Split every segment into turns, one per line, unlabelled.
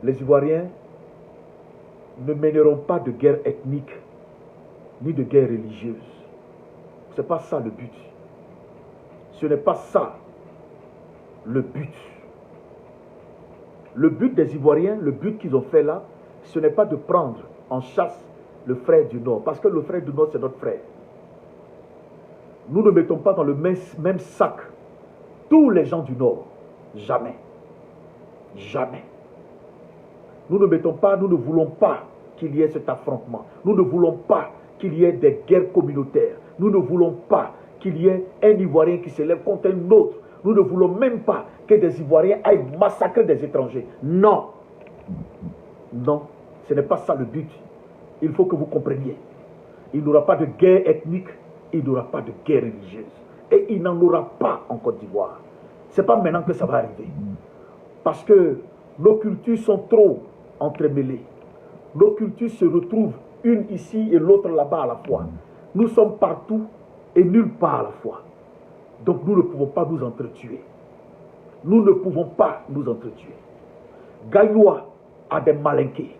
les Ivoiriens ne mèneront pas de guerre ethnique, ni de guerre religieuse. Ce n'est pas ça le but. Ce n'est pas ça le but. Le but des Ivoiriens, le but qu'ils ont fait là, ce n'est pas de prendre en chasse le frère du Nord, parce que le frère du Nord, c'est notre frère. Nous ne mettons pas dans le même sac tous les gens du Nord. Jamais. Jamais. Nous ne mettons pas, nous ne voulons pas qu'il y ait cet affrontement. Nous ne voulons pas qu'il y ait des guerres communautaires. Nous ne voulons pas qu'il y ait un Ivoirien qui s'élève contre un autre. Nous ne voulons même pas que des Ivoiriens aillent massacrer des étrangers. Non. Non, ce n'est pas ça le but. Il faut que vous compreniez. Il n'y aura pas de guerre ethnique, il n'y aura pas de guerre religieuse. Et il n'en aura pas en Côte d'Ivoire. Ce n'est pas maintenant que ça va arriver. Parce que nos cultures sont trop entremêlées. Nos cultures se retrouvent une ici et l'autre là-bas à la fois. Nous sommes partout et nulle part à la fois. Donc nous ne pouvons pas nous entretuer. Nous ne pouvons pas nous entretuer. Gagnoa a des malinqués.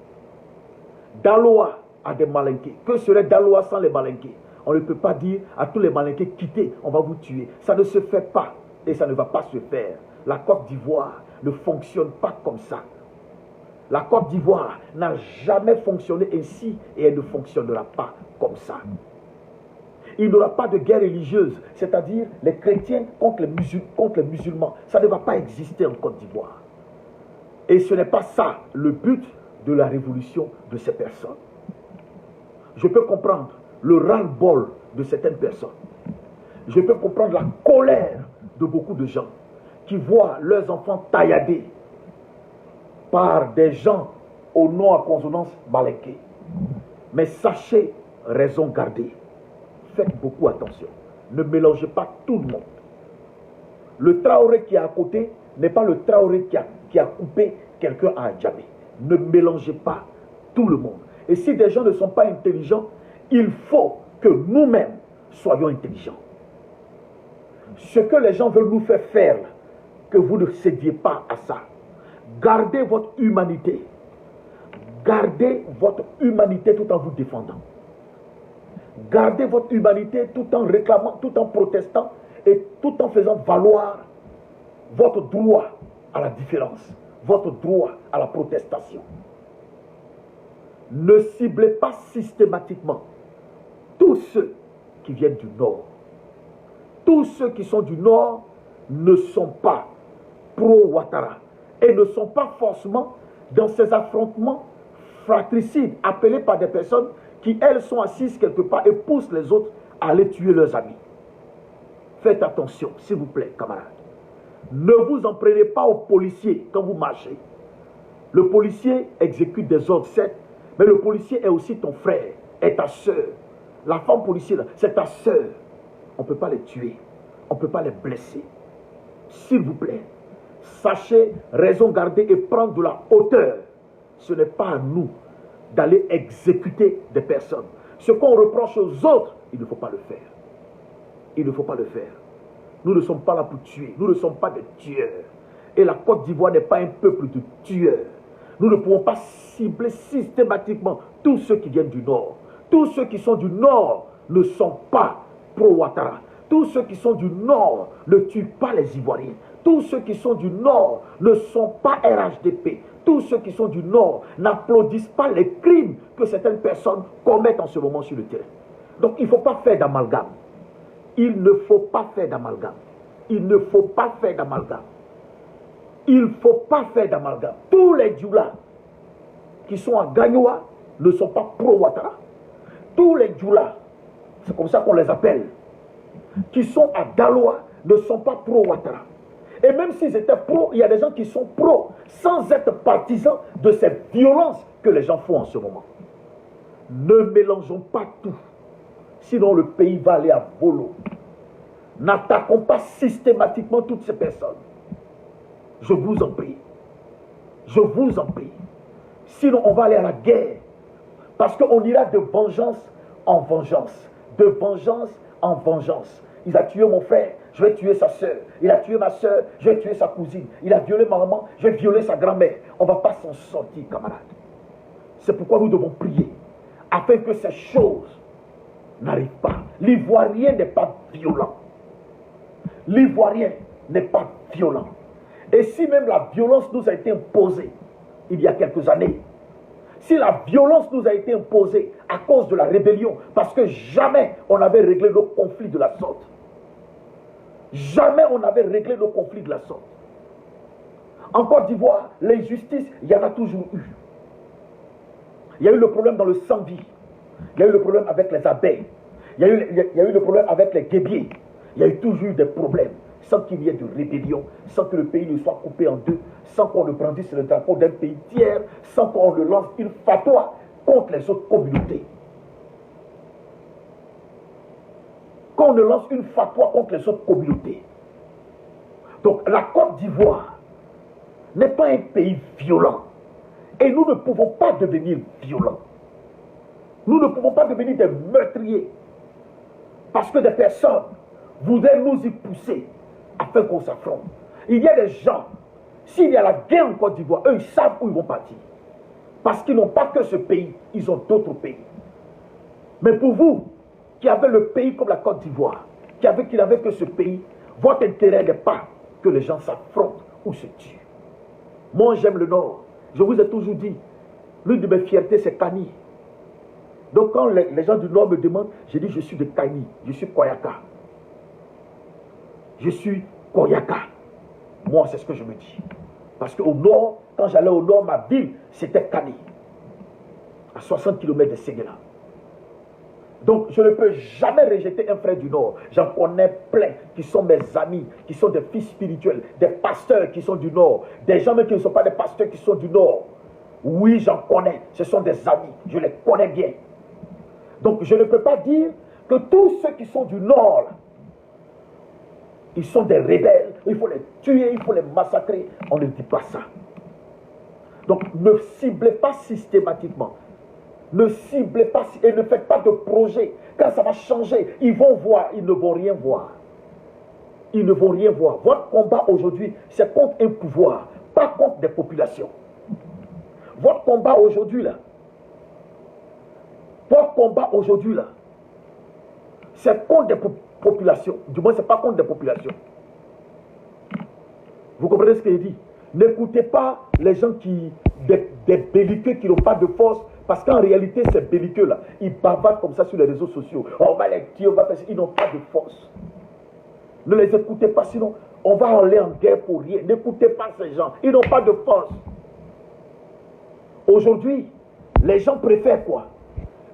Daloa a des malinqués. Que serait Daloa sans les malinqués? On ne peut pas dire à tous les malinqués quittez, on va vous tuer. Ça ne se fait pas et ça ne va pas se faire. La Côte d'Ivoire ne fonctionne pas comme ça. La Côte d'Ivoire n'a jamais fonctionné ainsi et elle ne fonctionnera pas comme ça. Il n'y aura pas de guerre religieuse, c'est-à-dire les chrétiens contre les musulmans. Ça ne va pas exister en Côte d'Ivoire. Et ce n'est pas ça le but de la révolution de ces personnes. Je peux comprendre le ras-le-bol de certaines personnes. Je peux comprendre la colère de beaucoup de gens qui voient leurs enfants tailladés par des gens au nom à consonance malinquée. Mais sachez, raison garder. Faites beaucoup attention. Ne mélangez pas tout le monde. Le Traoré qui est à côté n'est pas le Traoré qui a coupé quelqu'un à Djamé. Ne mélangez pas tout le monde. Et si des gens ne sont pas intelligents, il faut que nous-mêmes soyons intelligents. Ce que les gens veulent nous faire faire, que vous ne cédiez pas à ça. Gardez votre humanité. Gardez votre humanité tout en vous défendant. Gardez votre humanité tout en réclamant, tout en protestant et tout en faisant valoir votre droit à la différence, votre droit à la protestation. Ne ciblez pas systématiquement tous ceux qui viennent du Nord. Tous ceux qui sont du Nord ne sont pas pro-Ouattara et ne sont pas forcément dans ces affrontements fratricides appelés par des personnes qui, elles, sont assises quelque part et poussent les autres à aller tuer leurs amis. Faites attention, s'il vous plaît, camarades. Ne vous en prenez pas aux policiers quand vous marchez. Le policier exécute des ordres, certes, mais le policier est aussi ton frère, est ta soeur. La femme policière, c'est ta soeur. On ne peut pas les tuer, on ne peut pas les blesser. S'il vous plaît, sachez raison garder et prendre de la hauteur. Ce n'est pas à nous d'aller exécuter des personnes. Ce qu'on reproche aux autres, il ne faut pas le faire. Il ne faut pas le faire. Nous ne sommes pas là pour tuer. Nous ne sommes pas des tueurs. Et la Côte d'Ivoire n'est pas un peuple de tueurs. Nous ne pouvons pas cibler systématiquement tous ceux qui viennent du Nord. Tous ceux qui sont du Nord ne sont pas pro-Ouattara. Tous ceux qui sont du Nord ne tuent pas les Ivoiriens. Tous ceux qui sont du Nord ne sont pas RHDP. Tous ceux qui sont du Nord n'applaudissent pas les crimes que certaines personnes commettent en ce moment sur le terrain. Donc il ne faut pas faire d'amalgame. Il ne faut pas faire d'amalgame. Il ne faut pas faire d'amalgame. Il ne faut pas faire d'amalgame. Tous les Djoula qui sont à Gagnoa ne sont pas pro-Ouattara. Tous les Djoula, c'est comme ça qu'on les appelle, qui sont à Daloa ne sont pas pro-Ouattara. Et même s'ils étaient pro, il y a des gens qui sont pro, sans être partisans de ces violences que les gens font en ce moment. Ne mélangeons pas tout. Sinon le pays va aller à volo. N'attaquons pas systématiquement toutes ces personnes. Je vous en prie. Je vous en prie. Sinon on va aller à la guerre. Parce qu'on ira de vengeance en vengeance. De vengeance en vengeance. Il a tué mon frère, je vais tuer sa soeur. Il a tué ma soeur, je vais tuer sa cousine. Il a violé ma maman, je vais violer sa grand-mère. On ne va pas s'en sortir, camarades. C'est pourquoi nous devons prier, afin que ces choses n'arrivent pas. L'Ivoirien n'est pas violent. L'Ivoirien n'est pas violent. Et si même la violence nous a été imposée il y a quelques années, si la violence nous a été imposée à cause de la rébellion, parce que jamais on n'avait réglé nos conflits de la sorte. Jamais on n'avait réglé nos conflits de la sorte. En Côte d'Ivoire, l'injustice, il y en a toujours eu. Il y a eu le problème dans le Sambi. Il y a eu le problème avec les abeilles. Il y a eu le problème avec les guébiers. Il y a eu toujours des problèmes, sans qu'il y ait de rébellion, sans que le pays ne soit coupé en deux, sans qu'on ne brandisse le drapeau d'un pays tiers, sans qu'on ne lance une fatwa contre les autres communautés. Qu'on ne lance une fatwa contre les autres communautés. Donc la Côte d'Ivoire n'est pas un pays violent. Et nous ne pouvons pas devenir violents. Nous ne pouvons pas devenir des meurtriers. Parce que des personnes voudraient nous y pousser afin qu'on s'affronte. Il y a des gens, s'il y a la guerre en Côte d'Ivoire, eux, ils savent où ils vont partir. Parce qu'ils n'ont pas que ce pays, ils ont d'autres pays. Mais pour vous, qui avez le pays comme la Côte d'Ivoire, qui n'avez que ce pays, votre intérêt n'est pas que les gens s'affrontent ou se tuent. Moi, j'aime le Nord. Je vous ai toujours dit, l'une de mes fiertés, c'est Kani. Donc quand les gens du Nord me demandent, je dis je suis de Kani, je suis Koyaka. Je suis Koyaka. Moi, c'est ce que je me dis. Parce qu'au Nord, quand j'allais au Nord, ma ville, c'était Kani. À 60 km de Séguéla. Donc, je ne peux jamais rejeter un frère du Nord. J'en connais plein qui sont mes amis, qui sont des fils spirituels, des pasteurs qui sont du Nord, des gens qui ne sont pas des pasteurs qui sont du Nord. Oui, j'en connais. Ce sont des amis. Je les connais bien. Donc, je ne peux pas dire que tous ceux qui sont du Nord, là, ils sont des rebelles. Il faut les tuer, il faut les massacrer. On ne dit pas ça. Donc, ne ciblez pas systématiquement. Ne ciblez pas et ne faites pas de projet. Quand ça va changer, ils vont voir, ils ne vont rien voir. Ils ne vont rien voir. Votre combat aujourd'hui, c'est contre un pouvoir, pas contre des populations. Votre combat aujourd'hui, là, c'est contre des populations. Du moins, ce n'est pas contre des populations. Vous comprenez ce que je dis? N'écoutez pas les gens des belliqueux qui n'ont pas de force. Parce qu'en réalité, ces belliqueux-là, ils bavardent comme ça sur les réseaux sociaux. On va les tuer, on va faire ça. Ils n'ont pas de force. Ne les écoutez pas, sinon on va aller en guerre pour rien. N'écoutez pas ces gens. Ils n'ont pas de force. Aujourd'hui, les gens préfèrent quoi?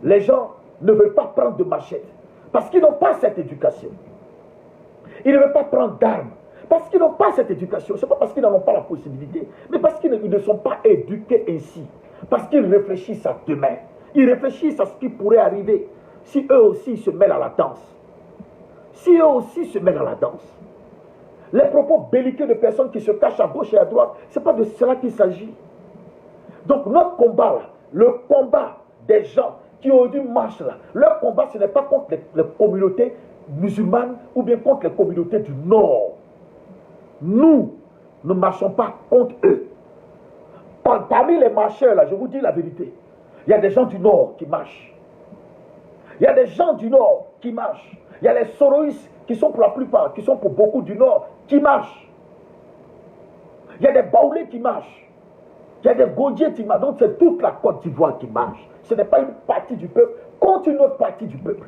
Les gens ne veulent pas prendre de machette. Parce qu'ils n'ont pas cette éducation. Ils ne veulent pas prendre d'armes. Parce qu'ils n'ont pas cette éducation. Ce n'est pas parce qu'ils n'en ont pas la possibilité. Mais parce qu'ils ne sont pas éduqués ainsi. Parce qu'ils réfléchissent à demain. Ils réfléchissent à ce qui pourrait arriver si eux aussi se mêlent à la danse. Si eux aussi se mêlent à la danse. Les propos belliqueux de personnes qui se cachent à gauche et à droite, ce n'est pas de cela qu'il s'agit. Donc notre combat, là, le combat des gens qui ont eu marche là, leur combat, ce n'est pas contre les communautés musulmanes ou bien contre les communautés du Nord. Nous ne marchons pas contre eux. Parmi les marcheurs, là, je vous dis la vérité, il y a des gens du Nord qui marchent. Il y a des gens du Nord qui marchent. Il y a les soroïstes qui sont pour la plupart, qui sont pour beaucoup du Nord, qui marchent. Il y a des Baoulés qui marchent. Il y a des Gaudiers qui marchent. Donc c'est toute la Côte d'Ivoire qui marche. Ce n'est pas une partie du peuple contre une autre partie du peuple.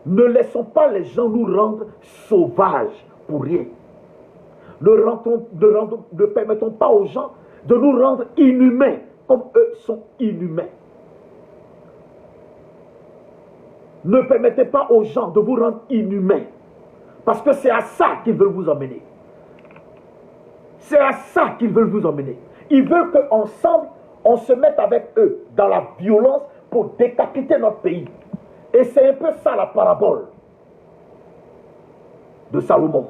Ne laissons pas les gens nous rendre sauvages pour rien. Ne permettons pas aux gens de nous rendre inhumains comme eux sont inhumains. Ne permettez pas aux gens de vous rendre inhumains parce que c'est à ça qu'ils veulent vous emmener. C'est à ça qu'ils veulent vous emmener. Ils veulent qu'ensemble, on se mette avec eux dans la violence pour décapiter notre pays. Et c'est un peu ça la parabole de Salomon.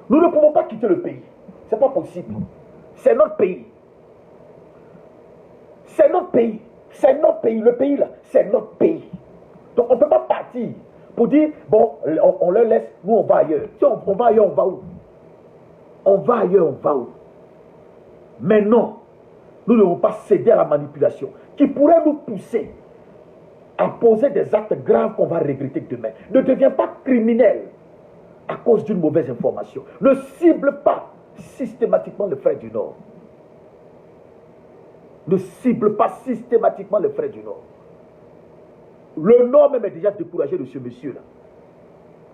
Nous ne pouvons pas quitter le pays. Ce n'est pas possible. C'est notre pays. C'est notre pays. C'est notre pays. Le pays là, c'est notre pays. Donc on ne peut pas partir pour dire, bon, on leur laisse, nous on va ailleurs. Si on va ailleurs, on va où? On va ailleurs, on va où? Mais non, nous ne devons pas céder à la manipulation qui pourrait nous pousser à poser des actes graves qu'on va regretter demain. Ne deviens pas criminel à cause d'une mauvaise information. Ne cible pas systématiquement le frère du Nord. Ne cible pas systématiquement le frère du Nord. Le Nord même est déjà découragé de ce monsieur-là.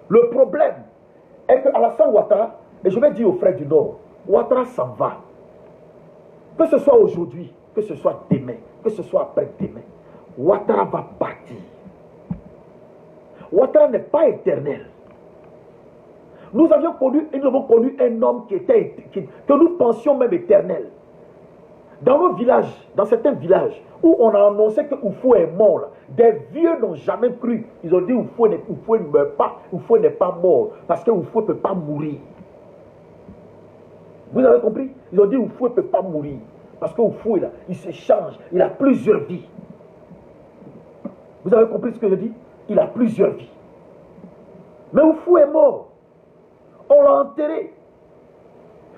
Le problème est qu'Alassane Ouattara, et je vais dire aux frères du Nord, Ouattara s'en va. Que ce soit aujourd'hui, que ce soit demain, que ce soit après-demain, Ouattara va partir. Ouattara n'est pas éternel. Nous avons connu un homme que nous pensions même éternel. Dans nos villages, dans certains villages, où on a annoncé que Oufou est mort, là, des vieux n'ont jamais cru. Ils ont dit Oufou ne meurt pas, Oufou n'est pas mort, parce que Oufou ne peut pas mourir. Vous avez compris? Ils ont dit Oufou ne peut pas mourir, parce que Oufou, il se change, il a plusieurs vies. Vous avez compris ce que je dis? Il a plusieurs vies. Mais Oufou est mort. On l'a enterré.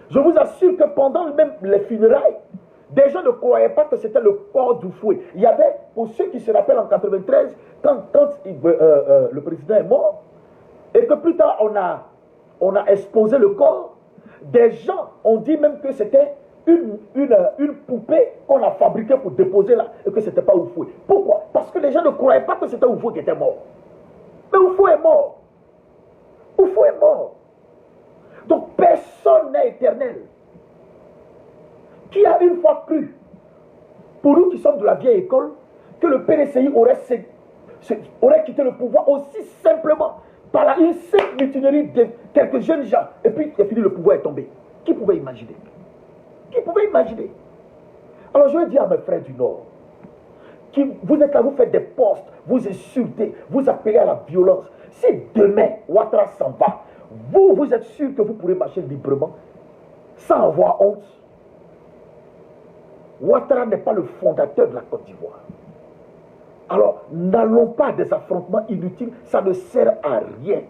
Je vous assure que pendant même les funérailles, des gens ne croyaient pas que c'était le corps d'Oufoué. Il y avait, pour ceux qui se rappellent en 93, quand le président est mort, et que plus tard on a exposé le corps, des gens ont dit même que c'était une poupée qu'on a fabriquée pour déposer là, et que ce n'était pas Oufoué. Pourquoi? Parce que les gens ne croyaient pas que c'était Oufoué qui était mort. Mais Oufoué est mort. Oufoué est mort. Donc personne n'est éternel. Qui a une fois cru, pour nous qui sommes de la vieille école, que le PDCI aurait quitté le pouvoir aussi simplement par une simple mutinerie de quelques jeunes gens, et puis c'est fini, le pouvoir est tombé. Qui pouvait imaginer? Qui pouvait imaginer? Alors je vais dire à mes frères du Nord, vous êtes là, vous faites des postes, vous insultez, vous appelez à la violence. Si demain, Ouattara s'en va, vous êtes sûr que vous pourrez marcher librement, sans avoir honte? Ouattara n'est pas le fondateur de la Côte d'Ivoire. Alors, n'allons pas à des affrontements inutiles, ça ne sert à rien.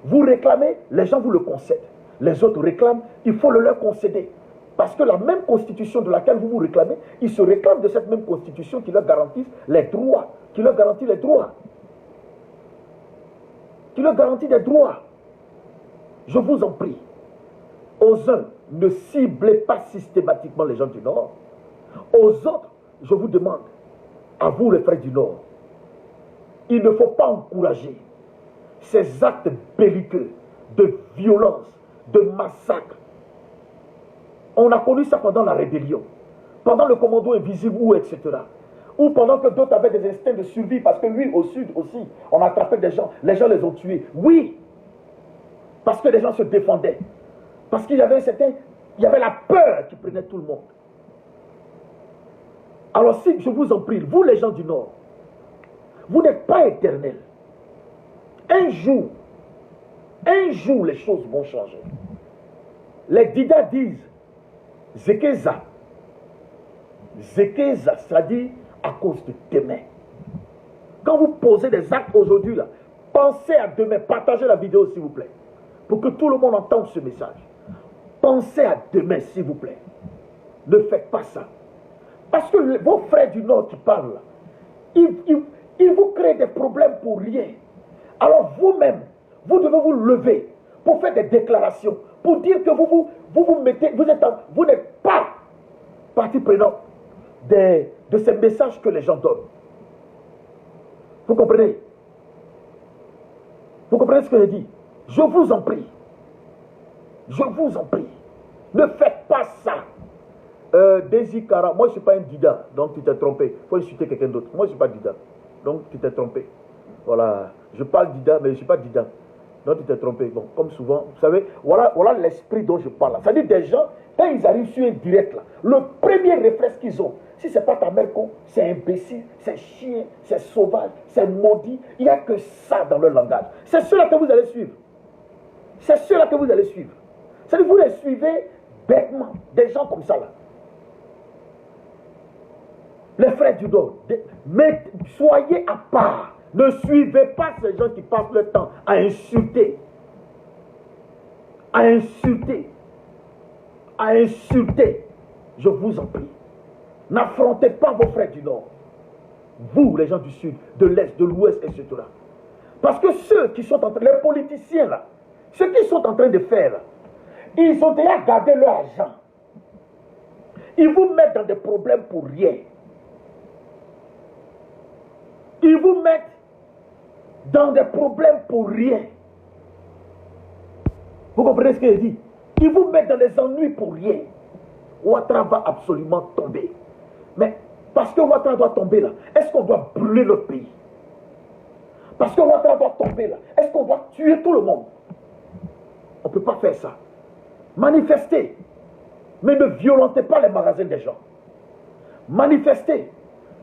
Vous réclamez, les gens vous le concèdent. Les autres réclament, il faut le leur concéder. Parce que la même constitution de laquelle vous vous réclamez, ils se réclament de cette même constitution qui leur garantit les droits. Qui leur garantit les droits. Qui leur garantit des droits. Je vous en prie. Aux uns, ne ciblez pas systématiquement les gens du Nord. Aux autres, je vous demande, à vous les frères du Nord, il ne faut pas encourager ces actes belliqueux de violence, de massacre. On a connu ça pendant la rébellion, pendant le commando invisible, ou etc. Ou pendant que d'autres avaient des instincts de survie, parce que lui, au sud aussi, on a attrapé des gens, les gens les ont tués. Oui, parce que les gens se défendaient. Parce qu'il y avait la peur qui prenait tout le monde. Alors si, je vous en prie, vous les gens du Nord, vous n'êtes pas éternels. Un jour, les choses vont changer. Les Dida disent, Zekeza, c'est-à-dire à cause de demain. Quand vous posez des actes aujourd'hui, là, pensez à demain, partagez la vidéo s'il vous plaît, pour que tout le monde entende ce message. Pensez à demain, s'il vous plaît. Ne faites pas ça. Parce que vos frères du Nord qui parlent, là, ils vous créent des problèmes pour rien. Alors vous-même, vous devez vous lever pour faire des déclarations, pour dire que vous n'êtes pas partie prenante de ces messages que les gens donnent. Vous comprenez? Vous comprenez ce que je dis? Je vous en prie. Je vous en prie. Ne faites pas ça. Desi Kara, moi je ne suis pas un Dida, donc tu t'es trompé. Il faut insulter quelqu'un d'autre. Moi je ne suis pas Dida, donc tu t'es trompé. Voilà, je parle Dida, mais je ne suis pas Dida. Donc tu t'es trompé. Bon, comme souvent, vous savez, voilà l'esprit dont je parle. C'est-à-dire des gens, quand ils arrivent sur un direct, là, le premier réflexe qu'ils ont, si ce n'est pas ta mère con, c'est imbécile, c'est chien, c'est sauvage, c'est maudit. Il n'y a que ça dans leur langage. C'est ceux-là que vous allez suivre. C'est ceux-là que vous allez suivre. C'est-à-dire vous les suivez bêtement, des gens comme ça là. Les frères du Nord, mais soyez à part Ne suivez pas ces gens qui passent leur temps à insulter. À insulter. À insulter. Je vous en prie. N'affrontez pas vos frères du Nord. Vous, les gens du Sud, de l'Est, de l'Ouest, etc. Parce que ceux qui sont en train, les politiciens là, ce qu'ils sont en train de faire là, ils ont déjà gardé leur argent. Ils vous mettent dans des problèmes pour rien. Ils vous mettent dans des problèmes pour rien. Vous comprenez ce que je dis? Ils vous mettent dans des ennuis pour rien. Ouattara va absolument tomber. Mais parce que Ouattara doit tomber là, est-ce qu'on doit brûler notre pays? Parce que Ouattara doit tomber là, est-ce qu'on doit tuer tout le monde? On ne peut pas faire ça. Manifestez, mais ne violentez pas les magasins des gens. Manifestez,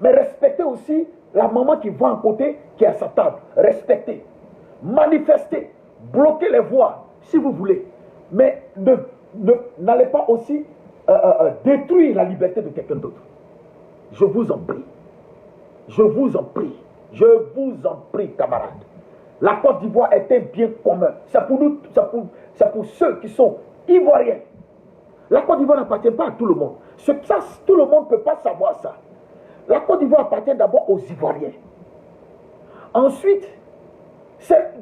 mais respectez aussi la maman qui va à côté, qui est à sa table. Respectez. Manifestez, bloquez les voies si vous voulez. Mais n'allez pas aussi détruire la liberté de quelqu'un d'autre. Je vous en prie. Je vous en prie. Je vous en prie, camarades. La Côte d'Ivoire est un bien commun. C'est pour nous, c'est pour ceux qui sont ivoiriens. La Côte d'Ivoire n'appartient pas à tout le monde. Ça, tout le monde ne peut pas savoir ça. La Côte d'Ivoire appartient d'abord aux Ivoiriens. Ensuite,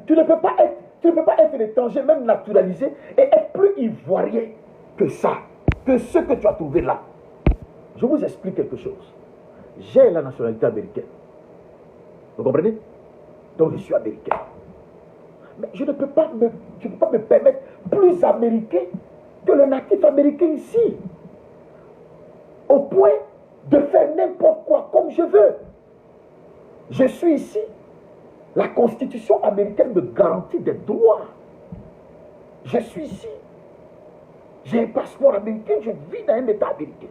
tu ne peux pas être étranger, même naturalisé, et être plus ivoirien que ça, que ce que tu as trouvé là. Je vous explique quelque chose. J'ai la nationalité américaine. Vous comprenez? Donc je suis américain. Mais je ne peux pas me permettre plus américain que le natif américain ici. Au point de faire n'importe quoi comme je veux. Je suis ici. La Constitution américaine me garantit des droits. Je suis ici. J'ai un passeport américain, je vis dans un État américain.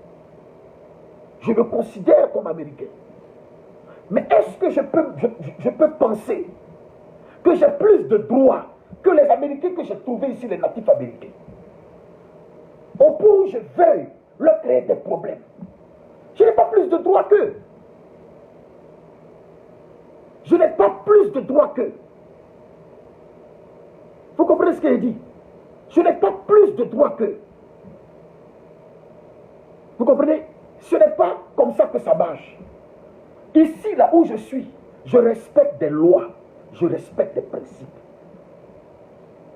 Je me considère comme américain. Mais est-ce que je peux penser que j'ai plus de droits que les Américains que j'ai trouvés ici, les natifs américains? Au point où je veuille leur créer des problèmes. Je n'ai pas plus de droits qu'eux. Je n'ai pas plus de droits qu'eux. Vous comprenez ce qu'il dit? Je n'ai pas plus de droits qu'eux. Vous comprenez? Ce n'est pas comme ça que ça marche. Ici, là où je suis, je respecte des lois, je respecte des principes.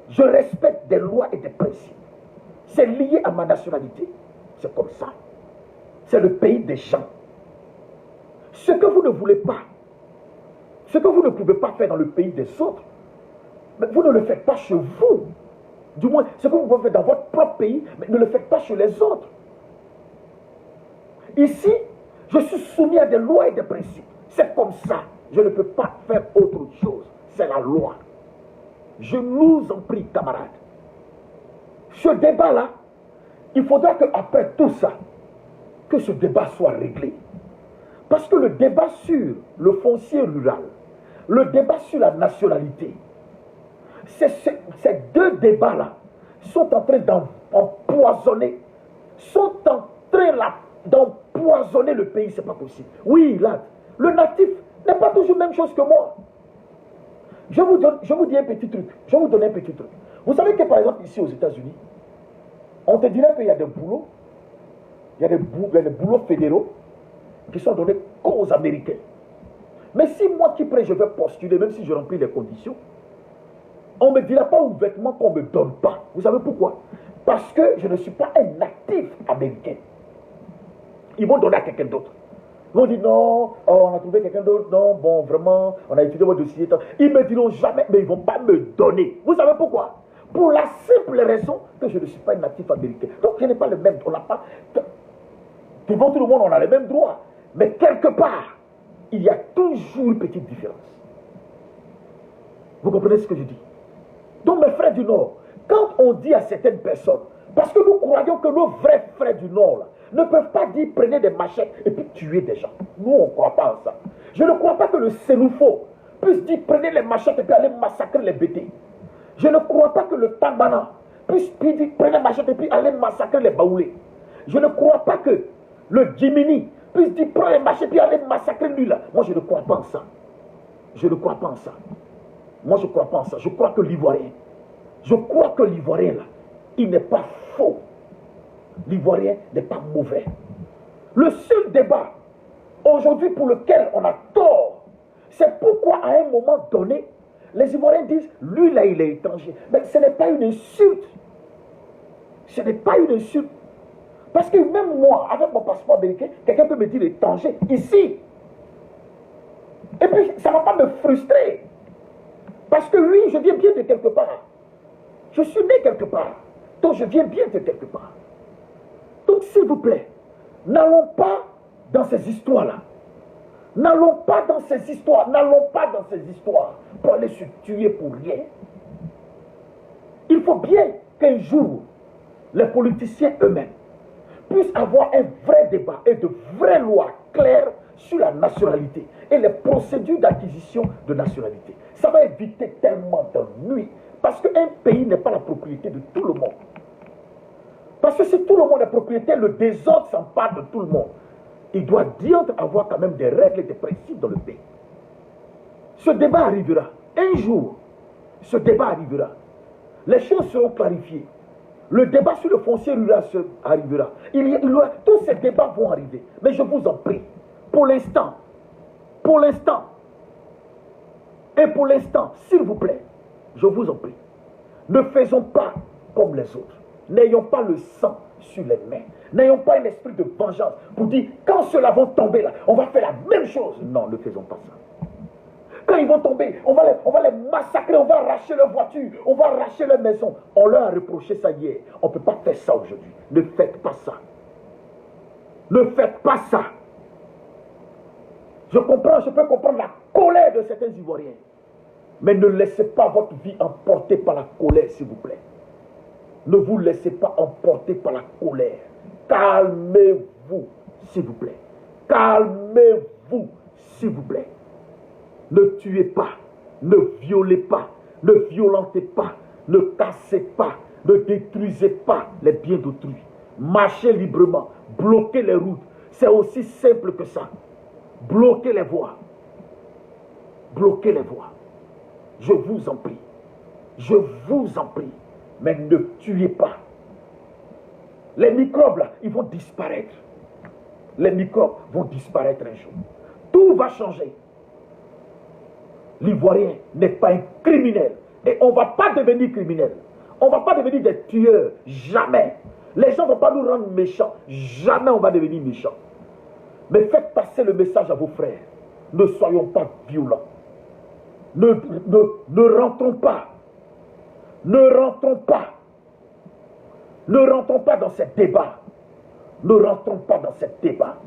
Je respecte des lois et des principes. C'est lié à ma nationalité. C'est comme ça. C'est le pays des gens. Ce que vous ne voulez pas, ce que vous ne pouvez pas faire dans le pays des autres, mais vous ne le faites pas chez vous. Du moins, ce que vous pouvez faire dans votre propre pays, mais ne le faites pas chez les autres. Ici, je suis soumis à des lois et des principes. C'est comme ça. Je ne peux pas faire autre chose. C'est la loi. Je nous en prie, camarades. Ce débat-là, il faudra qu'après tout ça, que ce débat soit réglé. Parce que le débat sur le foncier rural, le débat sur la nationalité, ces deux débats-là sont en train d'empoisonner, d'empoisonner le pays, c'est pas possible. Oui, là, le natif n'est pas toujours la même chose que moi. Je vous dis un petit truc. Je vais vous donner un petit truc. Vous savez que par exemple ici aux États-Unis, on te dirait qu'il y a des boulots, il y a des boulots fédéraux qui sont donnés qu'aux Américains. Mais si moi qui près je vais postuler, même si je remplis les conditions, on ne me dira pas ouvertement qu'on ne me donne pas. Vous savez pourquoi? Parce que je ne suis pas un natif américain. Ils vont donner à quelqu'un d'autre. Ils vont dire non, on a trouvé quelqu'un d'autre, non, bon, vraiment, on a étudié votre dossier. Ils ne me diront jamais, mais ils ne vont pas me donner. Vous savez pourquoi? Pour la simple raison que je ne suis pas un natif américain. Donc je n'ai pas le même, on n'a pas, devant tout le monde, on a les mêmes droits. Mais quelque part, il y a toujours une petite différence. Vous comprenez ce que je dis? Donc mes frères du Nord, quand on dit à certaines personnes, parce que nous croyons que nos vrais frères du Nord là, ne peuvent pas dire prenez des machettes et puis tuer des gens. Nous on ne croit pas en ça. Je ne crois pas que le Sénoufo puisse dire prenez les machettes et puis aller massacrer les bêtés. Je ne crois pas que le Tambana puisse dire prenez les machettes et puis aller massacrer les Baoulés. Je ne crois pas que le Jimini puisse dire prenez les machettes et puis aller massacrer lui là. Moi je ne crois pas en ça. Je ne crois pas en ça. Moi, je ne crois pas en ça. Je crois que l'Ivoirien, là, il n'est pas faux. L'Ivoirien n'est pas mauvais. Le seul débat aujourd'hui pour lequel on a tort, c'est pourquoi à un moment donné, les Ivoiriens disent, lui là, il est étranger. Mais ce n'est pas une insulte. Ce n'est pas une insulte. Parce que même moi, avec mon passeport américain, quelqu'un peut me dire étranger, ici. Et puis, ça ne va pas me frustrer. Parce que oui, je viens bien de quelque part. Je suis né quelque part. Donc, je viens bien de quelque part. Donc, s'il vous plaît, n'allons pas dans ces histoires-là. N'allons pas dans ces histoires. N'allons pas dans ces histoires pour aller se tuer pour rien. Il faut bien qu'un jour, les politiciens eux-mêmes puissent avoir un vrai débat et de vraies lois claires sur la nationalité et les procédures d'acquisition de nationalité. Ça va éviter tellement d'ennuis. Parce qu'un pays n'est pas la propriété de tout le monde. Parce que si tout le monde est propriétaire, le désordre s'empare de tout le monde. Il doit avoir quand même des règles et des principes dans le pays. Ce débat arrivera. Un jour, ce débat arrivera. Les choses seront clarifiées. Le débat sur le foncier rural arrivera. Tous ces débats vont arriver. Mais je vous en prie, pour l'instant, et pour l'instant, s'il vous plaît, je vous en prie, ne faisons pas comme les autres. N'ayons pas le sang sur les mains. N'ayons pas un esprit de vengeance pour dire, quand ceux-là vont tomber là, on va faire la même chose. Non, ne faisons pas ça. Quand ils vont tomber, on va les massacrer, on va arracher leurs voitures, on va arracher leurs maisons. On leur a reproché ça hier. On ne peut pas faire ça aujourd'hui. Ne faites pas ça. Ne faites pas ça. Je peux comprendre la colère de certains Ivoiriens. Mais ne laissez pas votre vie emporter par la colère, s'il vous plaît. Ne vous laissez pas emporter par la colère. Calmez-vous, s'il vous plaît. Calmez-vous, s'il vous plaît. Ne tuez pas, ne violez pas, ne violentez pas, ne cassez pas, ne détruisez pas les biens d'autrui. Marchez librement, bloquez les routes. C'est aussi simple que ça. Bloquez les voies. Bloquez les voies. Je vous en prie. Je vous en prie. Mais ne tuez pas. Les microbes là, ils vont disparaître. Les microbes vont disparaître un jour. Tout va changer. L'Ivoirien n'est pas un criminel. Et on ne va pas devenir criminel. On ne va pas devenir des tueurs. Jamais. Les gens ne vont pas nous rendre méchants. Jamais on va devenir méchants. Mais faites passer le message à vos frères. Ne soyons pas violents. Ne rentrons pas. Ne rentrons pas. Ne rentrons pas dans ces débats. Ne rentrons pas dans ces débats.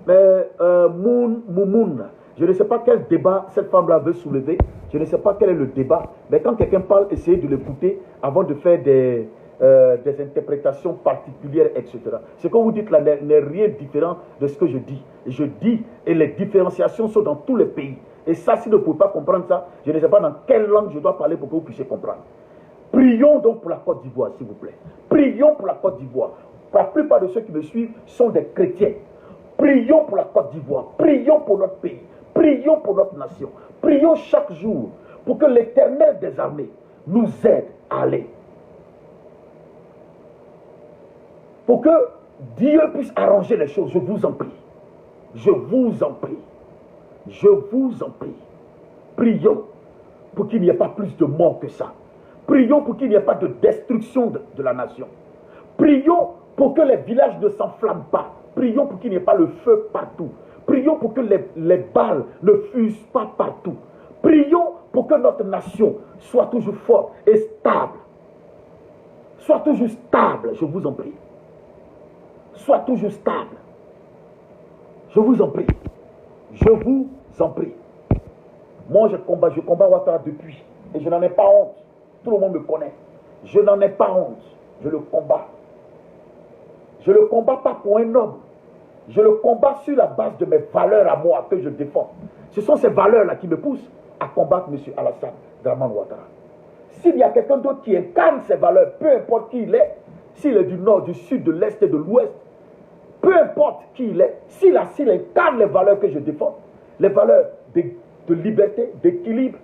Mais Moumoun, je ne sais pas quel débat cette femme-là veut soulever. Je ne sais pas quel est le débat. Mais quand quelqu'un parle, essayez de l'écouter avant de faire des interprétations particulières, etc. Ce que vous dites là n'est rien différent de ce que je dis. Je dis, et les différenciations sont dans tous les pays. Et ça, si vous ne pouvez pas comprendre ça, je ne sais pas dans quelle langue je dois parler pour que vous puissiez comprendre. Prions donc pour la Côte d'Ivoire, s'il vous plaît. Prions pour la Côte d'Ivoire. La plupart de ceux qui me suivent sont des chrétiens. Prions pour la Côte d'Ivoire. Prions pour notre pays. Prions pour notre nation. Prions chaque jour pour que l'Éternel des armées nous aide à aller. Pour que Dieu puisse arranger les choses, je vous en prie. Je vous en prie. Je vous en prie. Prions pour qu'il n'y ait pas plus de morts que ça. Prions pour qu'il n'y ait pas de destruction de la nation. Prions pour que les villages ne s'enflamment pas. Prions pour qu'il n'y ait pas le feu partout. Prions pour que les balles ne fusent pas partout. Prions pour que notre nation soit toujours forte et stable. Soit toujours stable, je vous en prie. Soit toujours stable. Je vous en prie. Je vous en prie. Moi, je combat Ouattara depuis. Et je n'en ai pas honte. Tout le monde me connaît. Je n'en ai pas honte. Je le combats. Je ne le combats pas pour un homme. Je le combats sur la base de mes valeurs à moi que je défends. Ce sont ces valeurs-là qui me poussent à combattre M. Alassane Dramane Ouattara. S'il y a quelqu'un d'autre qui incarne ces valeurs, peu importe qui il est, s'il est du nord, du sud, de l'est et de l'ouest, peu importe qui il est, s'il incarne les valeurs que je défends, les valeurs de liberté, d'équilibre,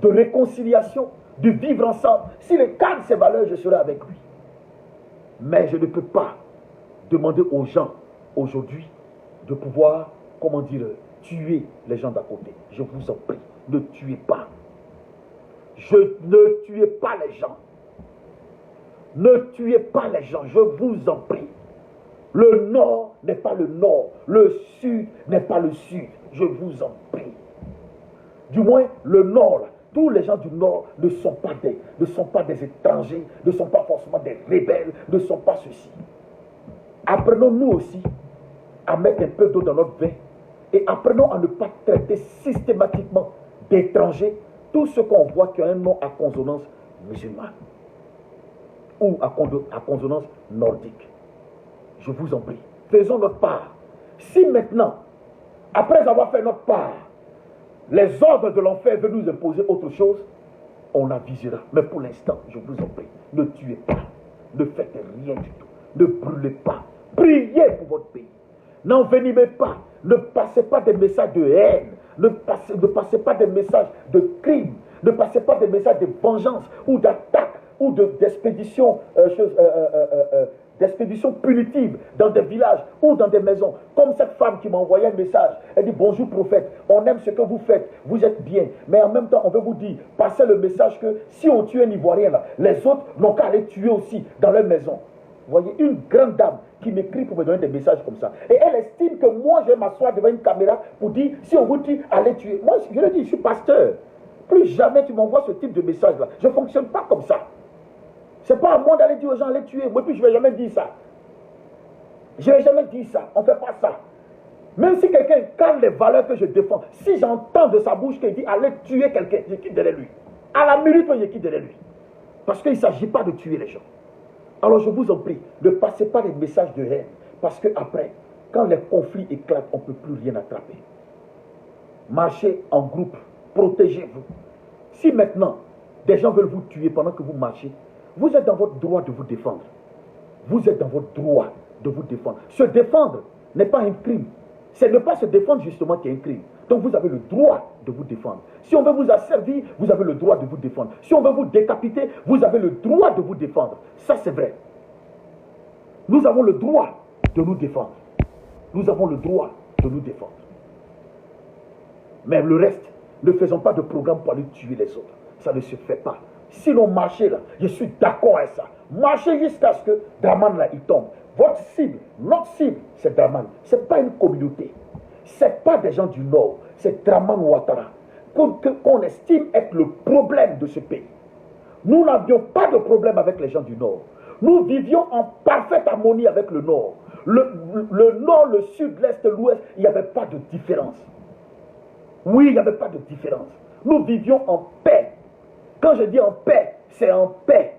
de réconciliation, de vivre ensemble. S'il incarne ces valeurs, je serai avec lui. Mais je ne peux pas demander aux gens aujourd'hui de pouvoir, comment dire, tuer les gens d'à côté. Je vous en prie, ne tuez pas. Ne tuez pas les gens. Ne tuez pas les gens, je vous en prie. Le nord n'est pas le nord, le sud n'est pas le sud, je vous en prie. Du moins, le nord, là, tous les gens du nord ne sont pas des étrangers, ne sont pas forcément des rebelles, ne sont pas ceci. Apprenons-nous aussi à mettre un peu d'eau dans notre vin et apprenons à ne pas traiter systématiquement d'étrangers tous ceux qu'on voit qui ont un nom à consonance musulmane ou à consonance nordique. Je vous en prie, faisons notre part. Si maintenant, après avoir fait notre part, les ordres de l'enfer veulent nous imposer autre chose, on avisera. Mais pour l'instant, je vous en prie, ne tuez pas, ne faites rien du tout, ne brûlez pas, priez pour votre pays. N'envenimez pas, ne passez pas des messages de haine, ne passez pas des messages de crime, ne passez pas des messages de vengeance ou d'attaque ou d'expédition punitives dans des villages ou dans des maisons. Comme cette femme qui m'a envoyé un message, elle dit: bonjour prophète, on aime ce que vous faites, vous êtes bien, mais en même temps on veut vous dire, passez le message que si on tue un Ivoirien là, les autres n'ont qu'à aller tuer aussi dans leur maison. Vous voyez, une grande dame qui m'écrit pour me donner des messages comme ça. Et elle estime que moi, je vais m'asseoir devant une caméra pour dire, si on vous tue, allez tuer. Moi, je lui dis, je suis pasteur. Plus jamais tu m'envoies ce type de message-là. Je ne fonctionne pas comme ça. Ce n'est pas à moi d'aller dire aux gens, allez tuer. Moi, puis je ne vais jamais dire ça. Je ne vais jamais dire ça. On ne fait pas ça. Même si quelqu'un incarne les valeurs que je défends, si j'entends de sa bouche qu'il dit, allez tuer quelqu'un, je quitte derrière lui. À la minute, je quitte derrière lui. Parce qu'il ne s'agit pas de tuer les gens. Alors je vous en prie, ne passez pas les messages de haine. Parce qu'après, quand les conflits éclatent, on ne peut plus rien attraper. Marchez en groupe, protégez-vous. Si maintenant, des gens veulent vous tuer pendant que vous marchez, vous êtes dans votre droit de vous défendre. Vous êtes dans votre droit de vous défendre. Se défendre n'est pas un crime. C'est ne pas se défendre justement qui est un crime. Donc vous avez le droit de vous défendre. Si on veut vous asservir, vous avez le droit de vous défendre. Si on veut vous décapiter, vous avez le droit de vous défendre. Ça c'est vrai. Nous avons le droit de nous défendre. Nous avons le droit de nous défendre. Mais le reste, ne faisons pas de programme pour aller tuer les autres. Ça ne se fait pas. Sinon, marchez là, je suis d'accord avec ça. Marchez jusqu'à ce que Draman là, il tombe. Votre cible, notre cible, c'est Draman. Ce n'est pas une communauté. Ce n'est pas des gens du Nord. C'est Draman Ouattara. Qu'on estime être le problème de ce pays. Nous n'avions pas de problème avec les gens du Nord. Nous vivions en parfaite harmonie avec le Nord. Le Nord, le Sud, l'Est, l'Ouest, il n'y avait pas de différence. Oui, il n'y avait pas de différence. Nous vivions en paix. Quand je dis en paix, c'est en paix.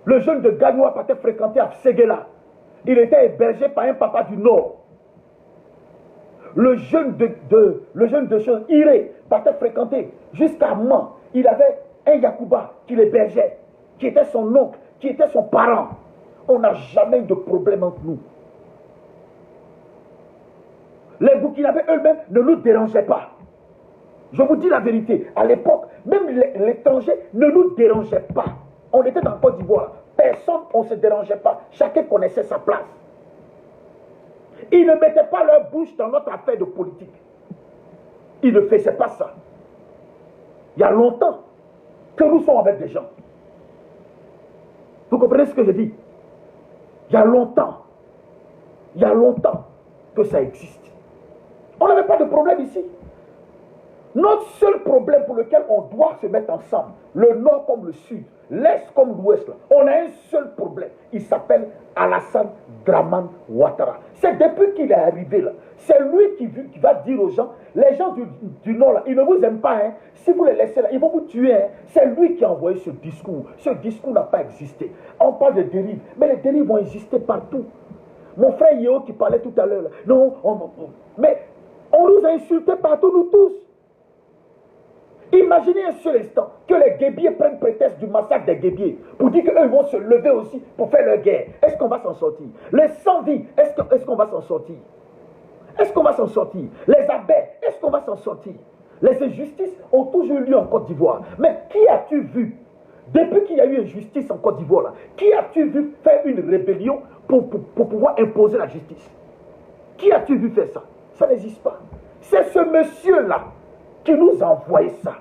Le jeune de Gagnoa partait fréquenter à Séguéla. Il était hébergé par un papa du Nord. Le jeune de Iré partait fréquenter jusqu'à Mans. Il avait un Yacouba qui l'hébergeait, qui était son oncle, qui était son parent. On n'a jamais eu de problème entre nous. Les Burkinabés eux-mêmes ne nous dérangeaient pas. Je vous dis la vérité, à l'époque, même l'étranger ne nous dérangeait pas. On était en Côte d'Ivoire. Personne, on ne se dérangeait pas. Chacun connaissait sa place. Ils ne mettaient pas leur bouche dans notre affaire de politique. Ils ne faisaient pas ça. Il y a longtemps que nous sommes avec des gens. Vous comprenez ce que je dis? Il y a longtemps que ça existe. On n'avait pas de problème ici. Notre seul problème pour lequel on doit se mettre ensemble, le nord comme le sud, l'est comme l'ouest, on a un seul problème. Il s'appelle Alassane Draman Ouattara. C'est depuis qu'il est arrivé là. C'est lui qui va dire aux gens, les gens du nord là, ils ne vous aiment pas. Hein. Si vous les laissez là, ils vont vous tuer. Hein. C'est lui qui a envoyé ce discours. Ce discours n'a pas existé. On parle de dérives, mais les dérives vont exister partout. Mon frère Yeo qui parlait tout à l'heure, non, mais on nous a insultés partout, nous tous. Imaginez un seul instant que les guébiers prennent prétexte du massacre des guébiers pour dire qu'eux vont se lever aussi pour faire leur guerre. Est-ce qu'on va s'en sortir? Les sans-vies, est-ce qu'on va s'en sortir? Est-ce qu'on va s'en sortir? Les abbés, est-ce qu'on va s'en sortir? Les injustices ont toujours eu lieu en Côte d'Ivoire. Mais qui as-tu vu, depuis qu'il y a eu une justice en Côte d'Ivoire, là, qui as-tu vu faire une rébellion pour pouvoir imposer la justice? Qui as-tu vu faire ça? Ça n'existe pas. C'est ce monsieur-là qui nous a envoyé ça.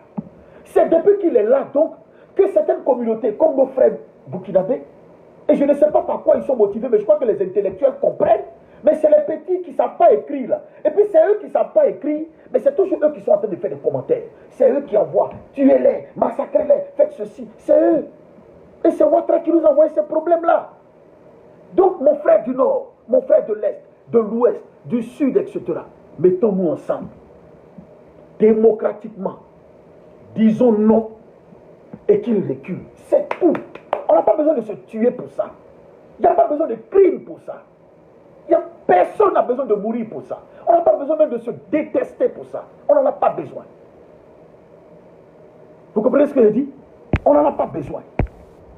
C'est depuis qu'il est là, donc, que certaines communautés, comme nos frères burkinabés, et je ne sais pas par quoi ils sont motivés, mais je crois que les intellectuels comprennent, mais c'est les petits qui ne savent pas écrire là. Et puis c'est eux qui ne savent pas écrire, mais c'est toujours eux qui sont en train de faire des commentaires. C'est eux qui envoient, tuez-les, massacrez-les, faites ceci. C'est eux. Et c'est Ouattara qui nous a envoyé ces problèmes-là. Donc mon frère du Nord, mon frère de l'Est, de l'Ouest, du Sud, etc., mettons-nous ensemble, démocratiquement, disons non, et qu'ils reculent. C'est tout. On n'a pas besoin de se tuer pour ça. Il n'y a pas besoin de crime pour ça. Personne n'a besoin de mourir pour ça. On n'a pas besoin même de se détester pour ça. On n'en a pas besoin. Vous comprenez ce que je dis? On n'en a pas besoin.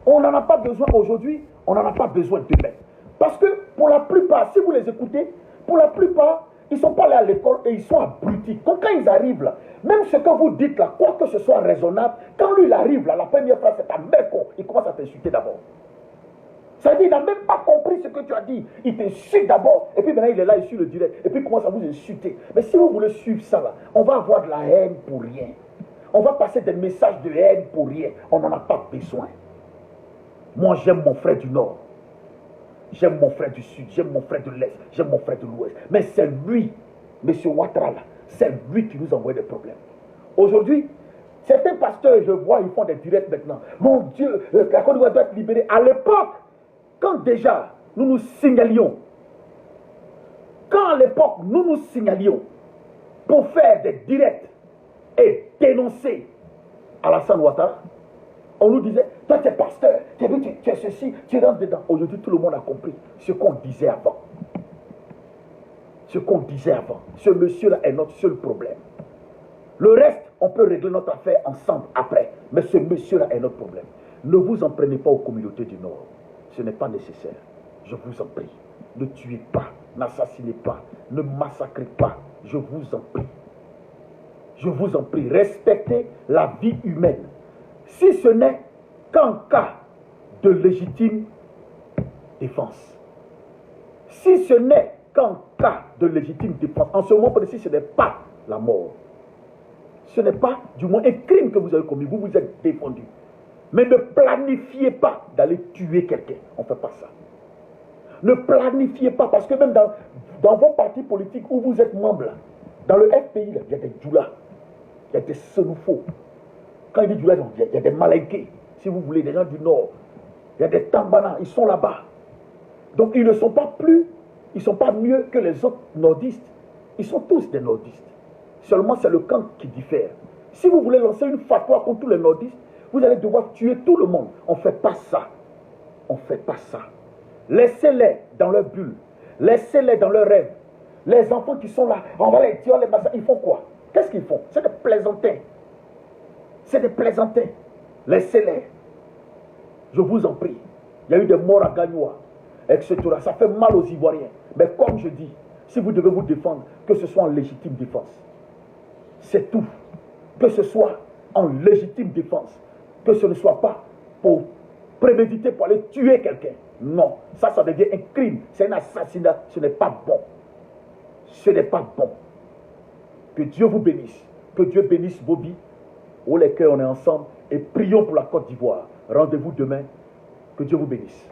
On n'en a pas besoin aujourd'hui, on n'en a pas besoin demain. Parce que pour la plupart, si vous les écoutez, pour la plupart, ils ne sont pas allés à l'école et ils sont abrutis. Quand ils arrivent là, même ce que vous dites là, quoi que ce soit raisonnable, quand lui il arrive là, la première phrase c'est un mec, il commence à t'insulter d'abord. Ça veut dire qu'il n'a même pas compris ce que tu as dit. Il t'insulte d'abord, et puis maintenant il est là, il suit le direct, et puis il commence à vous insulter. Mais si vous voulez suivre ça là, on va avoir de la haine pour rien. On va passer des messages de haine pour rien. On n'en a pas besoin. Moi j'aime mon frère du Nord. J'aime mon frère du Sud, j'aime mon frère de l'Est, j'aime mon frère de l'Ouest. Mais c'est lui, M. Ouattara, c'est lui qui nous envoie des problèmes. Aujourd'hui, certains pasteurs, je vois, ils font des directs maintenant. Mon Dieu, la Côte d'Ivoire doit être libérée. À l'époque, quand déjà nous nous signalions, pour faire des directs et dénoncer Alassane Ouattara, on nous disait, toi tu es pasteur, tu es ceci, tu rentres dedans. Aujourd'hui, tout le monde a compris ce qu'on disait avant. Ce qu'on disait avant. Ce monsieur-là est notre seul problème. Le reste, on peut régler notre affaire ensemble après. Mais ce monsieur-là est notre problème. Ne vous en prenez pas aux communautés du Nord. Ce n'est pas nécessaire. Je vous en prie. Ne tuez pas, n'assassinez pas, ne massacrez pas. Je vous en prie. Je vous en prie, respectez la vie humaine. Si ce n'est qu'en cas de légitime défense. Si ce n'est qu'en cas de légitime défense, en ce moment précis, ce n'est pas la mort. Ce n'est pas, du moins, un crime que vous avez commis. Vous vous êtes défendu. Mais ne planifiez pas d'aller tuer quelqu'un. On ne fait pas ça. Ne planifiez pas, parce que même dans vos partis politiques où vous êtes membre, là, dans le FPI, là, il y a des djoulas, il y a des senoufos. Quand il dit djoulas, il y a des malinqués, si vous voulez, des gens du Nord. Il y a des tambanas, ils sont là-bas. Donc ils ne sont pas plus, ils ne sont pas mieux que les autres nordistes. Ils sont tous des nordistes. Seulement c'est le camp qui diffère. Si vous voulez lancer une fatwa contre tous les nordistes, vous allez devoir tuer tout le monde. On ne fait pas ça. On ne fait pas ça. Laissez-les dans leur bulle. Laissez-les dans leurs rêves. Les enfants qui sont là, on va les tuer, les massacrer. Ils font quoi? Qu'est-ce qu'ils font? C'est des plaisantins. C'est des plaisantins. Laissez-les. Je vous en prie. Il y a eu des morts à Gagnoa, etc. Ça fait mal aux Ivoiriens. Mais comme je dis, si vous devez vous défendre, que ce soit en légitime défense. C'est tout. Que ce soit en légitime défense. Que ce ne soit pas pour préméditer, pour aller tuer quelqu'un. Non. Ça devient un crime. C'est un assassinat. Ce n'est pas bon. Ce n'est pas bon. Que Dieu vous bénisse. Que Dieu bénisse vos vies. Où les cœurs, on est ensemble. Et prions pour la Côte d'Ivoire. Rendez-vous demain. Que Dieu vous bénisse.